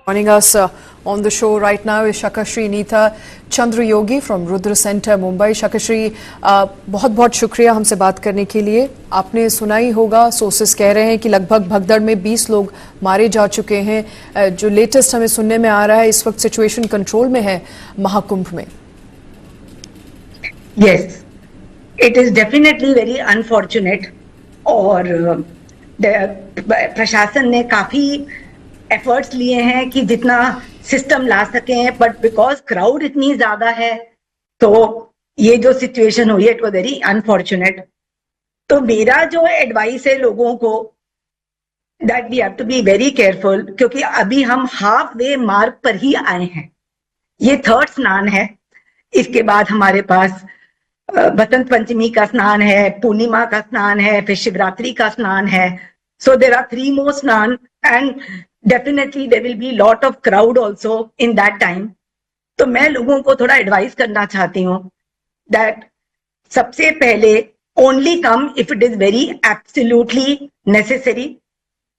Joining us on the show right now is Shakashri Neeta Chandrayogi from Rudra Center, Mumbai. Shakashri, बहुत बहुत शुक्रिया हमसे बात करने के लिए। आपने सुना ही होगा, सोर्सेस कह रहे हैं कि लगभग भगदड़ में 20 लोग मारे जा चुके हैं। जो लेटेस्ट हमें सुनने में आ रहा है, इस वक्त सिचुएशन कंट्रोल में है महाकुंभ में। Yes, it is definitely very unfortunate और प्रशासन ने काफी एफर्ट्स लिए हैं कि जितना सिस्टम ला सकें, बट बिकॉज क्राउड इतनी ज्यादा है तो ये जो सिचुएशन हुई है इट वाज वेरी अनफॉर्चुनेट। तो मेरा जो एडवाइस है लोगों को, that we have to be very careful, क्योंकि अभी हम हाफ वे मार्क पर ही आए हैं। ये थर्ड स्नान है, इसके बाद हमारे पास बसंत पंचमी का स्नान है, पूर्णिमा का स्नान है, फिर शिवरात्रि का स्नान है। सो देयर आर 3 more स्नान and definitely there will be lot of crowd also in that time. तो मैं लोगों को थोड़ा एडवाइस करना चाहती हूँ दैट सबसे पहले only come if it is very absolutely necessary.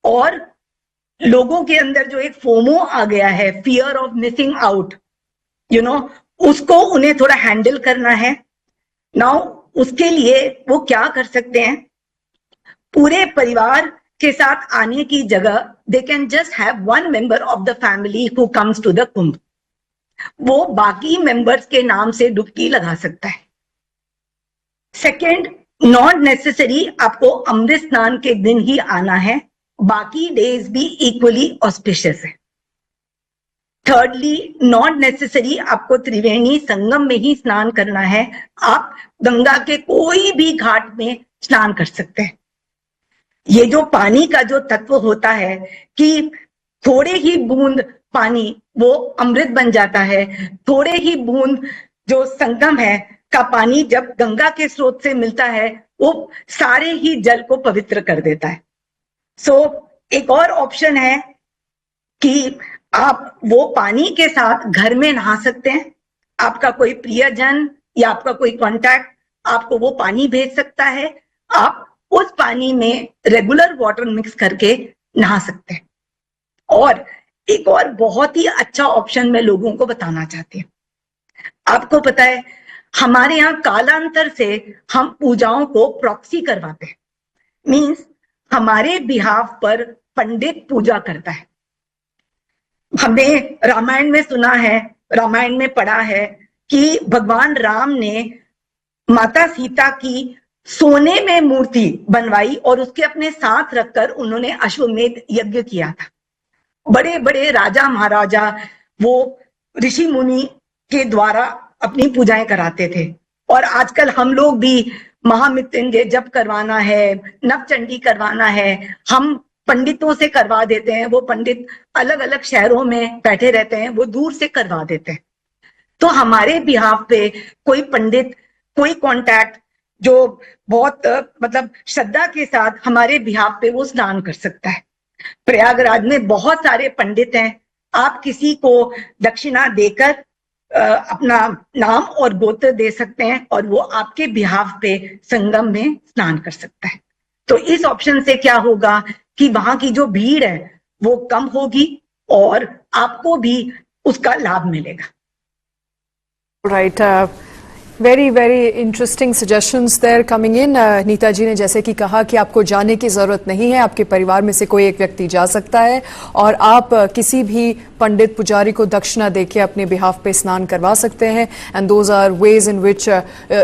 और लोगों के अंदर जो एक फोमो आ गया है, fear of missing out, you know, उसको उन्हें थोड़ा हैंडल करना है। नाउ उसके लिए वो क्या कर सकते हैं, पूरे परिवार के साथ आने की जगह they can just have 1 member of the family who comes to the Kumbh. वो बाकी मेंबर्स के नाम से डुबकी लगा सकता है। सेकेंड, नॉट नेसेसरी आपको अमृत स्नान के दिन ही आना है, बाकी डेज भी इक्वली ऑस्पिशियस है। थर्डली, नॉट नेसेसरी आपको त्रिवेणी संगम में ही स्नान करना है, आप गंगा के कोई भी घाट में स्नान कर सकते हैं। ये जो पानी का जो तत्व होता है कि थोड़े ही बूंद पानी वो अमृत बन जाता है, थोड़े ही बूंद जो संगम है का पानी जब गंगा के स्रोत से मिलता है वो सारे ही जल को पवित्र कर देता है। सो एक और ऑप्शन है कि आप वो पानी के साथ घर में नहा सकते हैं। आपका कोई प्रियजन या आपका कोई कांटेक्ट आपको वो पानी भेज सकता है, आप उस पानी में रेगुलर वाटर मिक्स करके नहा सकते हैं। और एक और बहुत ही अच्छा ऑप्शन मैं लोगों को बताना चाहती हूँ। आपको पता है हमारे यहाँ कालांतर से हम पूजाओं को प्रॉक्सी करवाते हैं, मींस हमारे बिहाफ पर पंडित पूजा करता है। हमने रामायण में सुना है, रामायण में पढ़ा है कि भगवान राम ने माता सीता की सोने में मूर्ति बनवाई और उसके अपने साथ रखकर उन्होंने अश्वमेध यज्ञ किया था। बड़े बड़े राजा महाराजा वो ऋषि मुनि के द्वारा अपनी पूजाएं कराते थे। और आजकल हम लोग भी महामृत्युंजय जप करवाना है, नवचंडी करवाना है, हम पंडितों से करवा देते हैं। वो पंडित अलग अलग शहरों में बैठे रहते हैं, वो दूर से करवा देते हैं। तो हमारे बिहाफ पे कोई पंडित, कोई कांटेक्ट जो बहुत मतलब श्रद्धा के साथ हमारे बिहाफ पे वो स्नान कर सकता है। प्रयागराज में बहुत सारे पंडित हैं, आप किसी को दक्षिणा देकर अपना नाम और गोत्र दे सकते हैं और वो आपके बिहाफ पे संगम में स्नान कर सकता है। तो इस ऑप्शन से क्या होगा कि वहां की जो भीड़ है वो कम होगी और आपको भी उसका लाभ मिलेगा। Right, very very interesting suggestions they're coming in. Nita ji ने जैसे कि कहा कि आपको जाने की जरूरत नहीं है, आपके परिवार में से कोई एक व्यक्ति जा सकता है और आप किसी भी पंडित पुजारी को दक्षिणा देके अपने बिहाफ पे स्नान करवा सकते हैं। And those are ways in which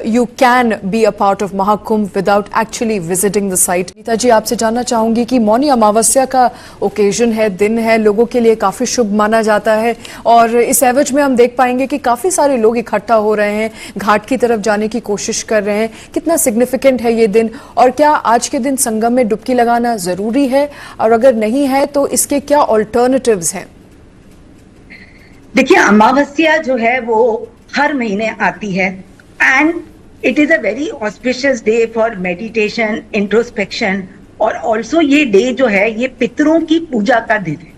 you can be a part of Mahakumbh without actually visiting the site. Nita ji, आपसे जानना चाहूंगी कि मौनी अमावस्या का ओकेजन है, दिन है, लोगों के लिए काफी शुभ माना जाता है और इस एवज में हम देख पाएंगे कि काफी सारे लोग इकट्ठा हो रहे हैं, घाट की तरफ जाने की कोशिश कर रहे हैं। कितना सिग्निफिकेंट है ये दिन और क्या आज के दिन संगम में डुबकी लगाना जरूरी है और अगर नहीं है तो इसके क्या ऑल्टरनेटिव्स हैं? देखिए, अमावस्या जो है वो हर महीने आती है and it is a very auspicious day for meditation, introspection और ऑल्सो ये डे जो है ये पितरों की पूजा का दिन है।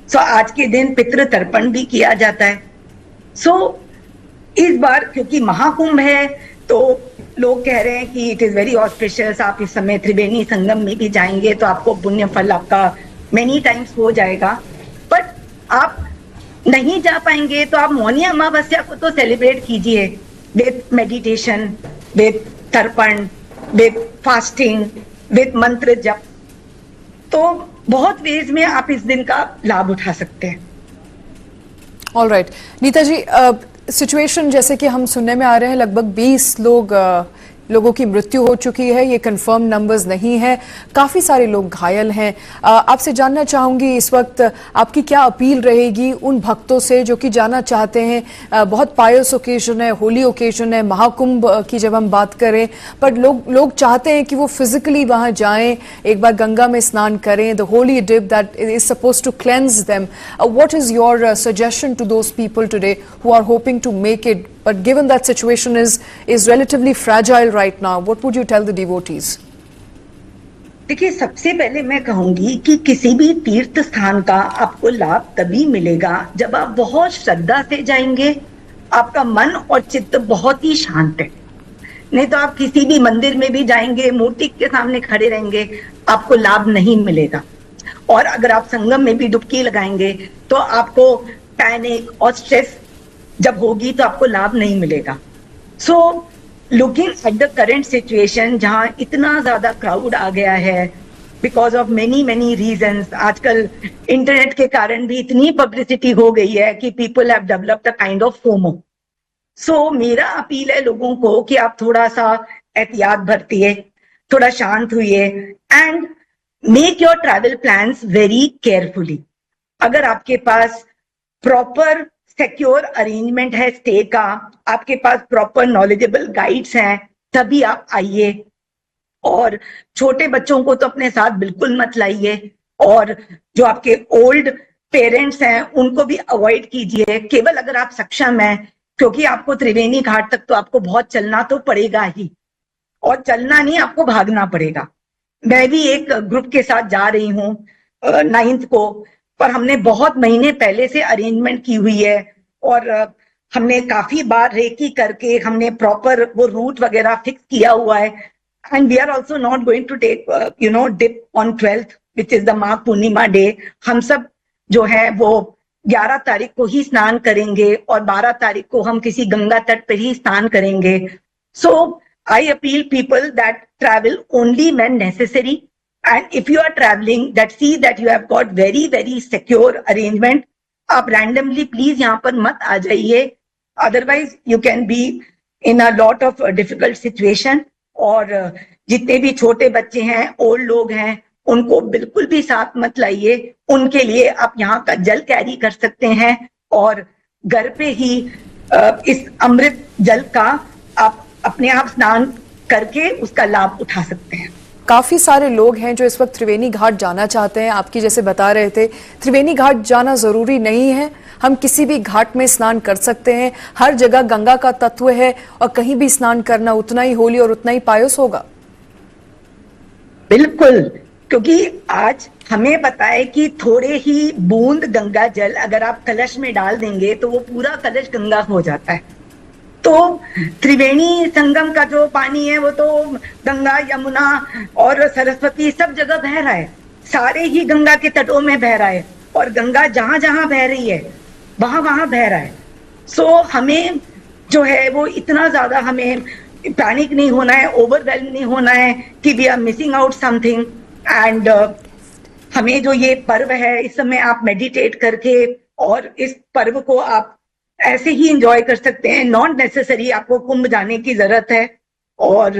सो आज के दिन पितृ तर्पण भी किया जाता है। सो इस बार क्योंकि महाकुंभ है तो लोग कह रहे हैं कि इट इज वेरी ऑस्पिशियस, आप इस समय त्रिवेणी संगम में भी जाएंगे तो आपको पुण्य फल आपका मेनी टाइम्स हो जाएगा। बट नहीं जा पाएंगे तो आप मौनी अमावस्या को तो सेलिब्रेट कीजिए विद मेडिटेशन, विद तर्पण, विद फास्टिंग, विद मंत्र जप। तो बहुत वेज में आप इस दिन का लाभ उठा सकते हैं। ऑल राइट नीता जी, सिचुएशन जैसे कि हम सुनने में आ रहे हैं लगभग 20 लोगों की मृत्यु हो चुकी है, ये कंफर्म नंबर्स नहीं है, काफी सारे लोग घायल हैं। आपसे जानना चाहूंगी इस वक्त आपकी क्या अपील रहेगी उन भक्तों से जो कि जाना चाहते हैं। बहुत पायस ओकेजन है, होली ओकेजन है, महाकुंभ की जब हम बात करें, पर लोग चाहते हैं कि वो फिजिकली वहां जाएं, एक बार गंगा में स्नान करें, the holy dip that is suppose to cleanse them. What is your suggestion to those people today who are hoping to make it, but given that situation is relatively fragile right now, what would you tell the devotees? देखिए, सबसे पहले मैं कहूंगी कि किसी भी तीर्थ स्थान का आपको लाभ तभी मिलेगा जब आप बहुत श्रद्धा से जाएंगे, आपका मन और चित्त बहुत ही शांत है। नहीं तो आप किसी भी मंदिर में भी जाएंगे, मूर्ति के सामने खड़े रहेंगे, आपको लाभ नहीं मिलेगा। और अगर आप संगम में भी डुबकी लगाएंगे तो आपको पैनिक और स्ट्रेस जब होगी तो आपको लाभ नहीं मिलेगा। So looking at the current situation, जहां इतना ज्यादा क्राउड आ गया है बिकॉज ऑफ मेनी रीजंस, आजकल इंटरनेट के कारण भी इतनी पब्लिसिटी हो गई है कि people have developed a kind of FOMO. So मेरा अपील है लोगों को कि आप थोड़ा सा एहतियात बरतिए, थोड़ा शांत हुइए and make your travel plans very carefully. अगर आपके पास प्रॉपर सिक्योर अरेंजमेंट है स्टे का, आपके पास प्रॉपर नॉलेजेबल गाइड्स हैं, तभी आप आइए। और छोटे बच्चों को तो अपने साथ बिल्कुल मत लाइए, और जो आपके ओल्ड पेरेंट्स हैं उनको भी अवॉइड कीजिए, केवल अगर आप सक्षम हैं, क्योंकि आपको त्रिवेणी घाट तक तो आपको बहुत चलना तो पड़ेगा ही, और चलना नहीं, आपको भागना पड़ेगा। मैं भी एक ग्रुप के साथ जा रही हूँ 9th को, पर हमने बहुत महीने पहले से अरेंजमेंट की हुई है, और हमने काफी बार रेकी करके हमने प्रॉपर वो रूट वगैरह फिक्स किया हुआ है। And we are also not going to take dip on 12th which is the Magh Purnima day. हम सब जो है वो 11 तारीख को ही स्नान करेंगे, और 12 तारीख को हम किसी गंगा तट पर ही स्नान करेंगे। So I appeal people that travel only when necessary, and if you are traveling, that see that you have got very secure arrangement. आप randomly please यहाँ पर मत आ जाइए, otherwise you can be in a lot of difficult situation. और जितने भी छोटे बच्चे हैं, ओल्ड लोग हैं, उनको बिल्कुल भी साथ मत लाइए। उनके लिए आप यहाँ का जल कैरी कर सकते हैं, और घर पे ही इस अमृत जल का आप अपने आप स्नान करके उसका लाभ उठा सकते हैं। काफी सारे लोग हैं जो इस वक्त त्रिवेणी घाट जाना चाहते हैं। आपकी जैसे बता रहे थे, त्रिवेणी घाट जाना जरूरी नहीं है, हम किसी भी घाट में स्नान कर सकते हैं। हर जगह गंगा का तत्व है, और कहीं भी स्नान करना उतना ही होली और उतना ही पायस होगा। बिल्कुल, क्योंकि आज हमें पता है कि थोड़े ही बूंद गंगा जल अगर आप कलश में डाल देंगे तो वो पूरा कलश गंगा हो जाता है। तो त्रिवेणी संगम का जो पानी है वो तो गंगा, यमुना और सरस्वती सब जगह बह रहा है, सारे ही गंगा के तटों में बह रहा है, और गंगा जहां जहां बह रही है वहां वहां बह रहा है। सो हमें जो है वो इतना ज्यादा हमें पैनिक नहीं होना है, ओवरवेल्म नहीं होना है कि we are missing out something. And हमें जो ये पर्व है, इस समय आप मेडिटेट करके और इस पर्व को आप ऐसे ही एंजॉय कर सकते हैं। नॉट नेसेसरी आपको कुंभ जाने की जरूरत है, और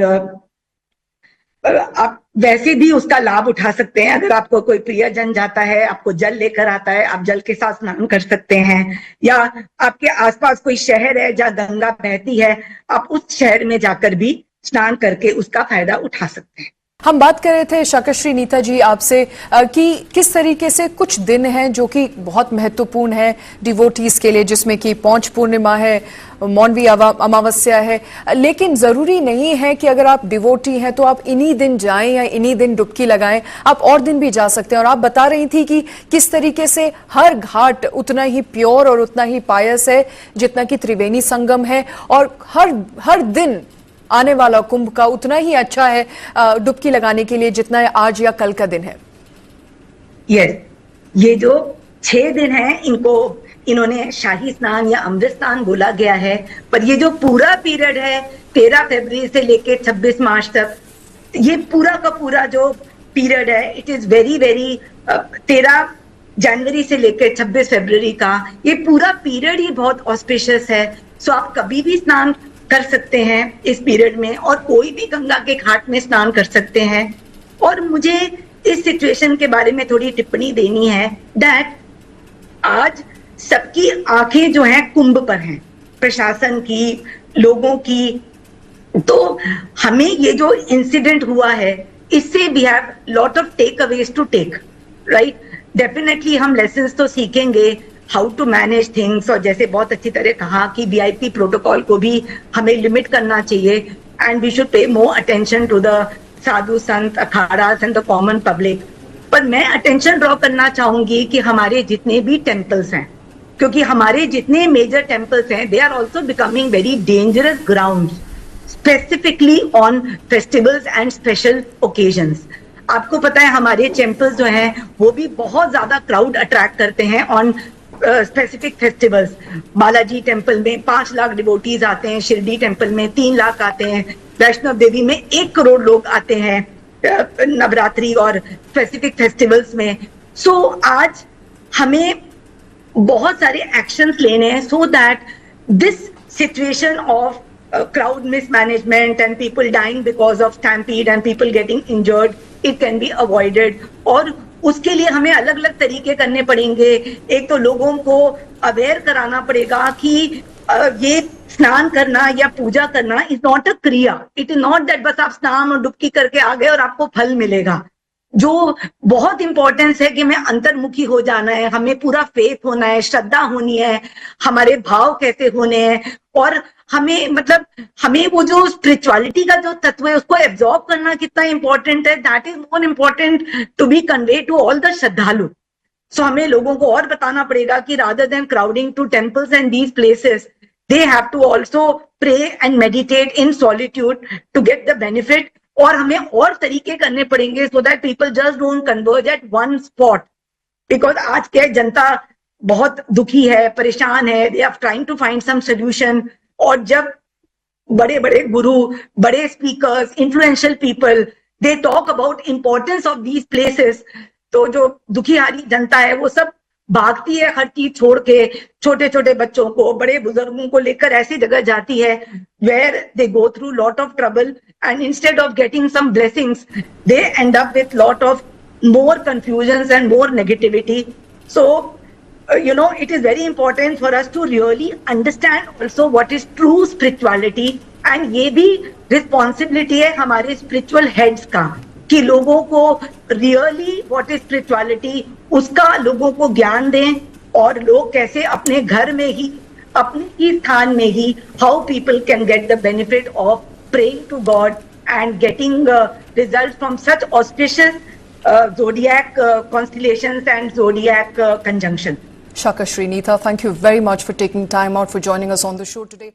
आप वैसे भी उसका लाभ उठा सकते हैं। अगर आपको कोई प्रियजन जाता है, आपको जल लेकर आता है, आप जल के साथ स्नान कर सकते हैं। या आपके आसपास कोई शहर है जहाँ गंगा बहती है, आप उस शहर में जाकर भी स्नान करके उसका फायदा उठा सकते हैं। हम बात कर रहे थे शाकश्री नीता जी आपसे कि किस तरीके से कुछ दिन हैं जो कि बहुत महत्वपूर्ण है डिवोटीज के लिए, जिसमें कि पौंछ पूर्णिमा है, मौनवी अमावस्या है, लेकिन जरूरी नहीं है कि अगर आप डिवोटी हैं तो आप इन्हीं दिन जाएं या इन्हीं दिन डुबकी लगाएं, आप और दिन भी जा सकते हैं। और आप बता रही थी कि किस तरीके से हर घाट उतना ही प्योर और उतना ही पायस है जितना कि त्रिवेणी संगम है, और हर दिन आने वाला कुंभ का उतना ही अच्छा है डुबकी लगाने के लिए जितना आज या कल का दिन है। यस, ये जो 6 दिन हैं इनको इन्होंने शाही स्नान या अमृत स्नान बोला गया है, पर ये जो पूरा पीरियड है 13 फरवरी से लेके 26 मार्च तक, ये पूरा का पूरा जो पीरियड है, इट इज वेरी वेरी 13 जनवरी से लेकर 26 फरवरी का ये पूरा पीरियड ही बहुत ऑस्पिशियस है। सो आप कभी भी स्नान कर सकते हैं इस पीरियड में, और कोई भी गंगा के घाट में स्नान कर सकते हैं। और मुझे इस सिचुएशन के बारे में थोड़ी टिप्पणी देनी है दैट आज सबकी आंखें जो हैं कुंभ पर हैं, प्रशासन की, लोगों की। तो हमें ये जो इंसिडेंट हुआ है, इससे we have lot of takeaways to take, right. Definitely हम लेसन्स तो सीखेंगे हाउ टू मैनेज थिंग्स, और जैसे बहुत अच्छी तरह कहा कि वीआईपी प्रोटोकॉल को भी हमें लिमिट करना चाहिए, and we should pay more attention to the sadhu sant, akharas and the common public. पर मैं अटेंशन ड्रॉ करना चाहूंगी कि हमारे जितने भी टेम्पल्स हैं, क्योंकि हमारे जितने मेजर टेम्पल्स हैं, they are also becoming very dangerous ground, specifically on festivals and special occasions. आपको पता है हमारे टेम्पल्स जो हैं वो भी बहुत ज्यादा क्राउड अट्रैक्ट करते हैं on specific festivals. Balaji temple में 5 लाख डिवोटीज आते हैं, शिरडी टेम्पल में 3 लाख आते हैं, वैष्णव देवी में 1 करोड़ लोग आते हैं नवरात्रि और स्पेसिफिक फेस्टिवल्स में। सो आज हमें बहुत सारे एक्शंस लेने हैं so that this situation of crowd mismanagement and people dying because of stampede and people getting injured, it can be avoided. और उसके लिए हमें अलग अलग तरीके करने पड़ेंगे। एक तो लोगों को अवेयर कराना पड़ेगा कि ये स्नान करना या पूजा करना इज नॉट अ क्रिया, इट इज नॉट दैट बस आप स्नान और डुबकी करके आ गए और आपको फल मिलेगा। जो बहुत इंपॉर्टेंस है कि हमें अंतर्मुखी हो जाना है, हमें पूरा फेथ होना है, श्रद्धा होनी है, हमारे भाव कैसे होने हैं, और हमें मतलब हमें वो जो स्पिरिचुअलिटी का जो तत्व है उसको एब्जॉर्ब करना कितना इंपॉर्टेंट है, that is more important to be convey to all the श्रद्धालु। सो हमें लोगों को और बताना पड़ेगा कि rather than crowding to temples and these places, they have to also pray and meditate in solitude to get the benefit। और हमें और तरीके करने पड़ेंगे so that people just don't converge at one spot, because आज के जनता बहुत दुखी है, परेशान है, they are trying to find some solution। और जब बड़े बड़े गुरु, बड़े speakers, influential people, they talk about importance of these places, तो जो दुखियारी जनता है वो सब भागती है हर चीज छोड़ के, छोटे छोटे बच्चों को, बड़े बुजुर्गों को लेकर ऐसी जगह जाती है where they go through lot of trouble, and instead of getting some blessings they end up with lot of more confusions and more negativity। So you know, it is very important for us to really understand also what is true spirituality, and ये भी responsibility है हमारे spiritual heads का कि लोगों को really what is spirituality उसका लोगों को ज्ञान दें, और लोग कैसे अपने घर में ही, अपने ही स्थान में ही, how people can get the benefit of praying to God and getting result from such auspicious zodiac constellations and zodiac conjunction। Shaka Srinitha, thank you very much for taking time out for joining us on the show today.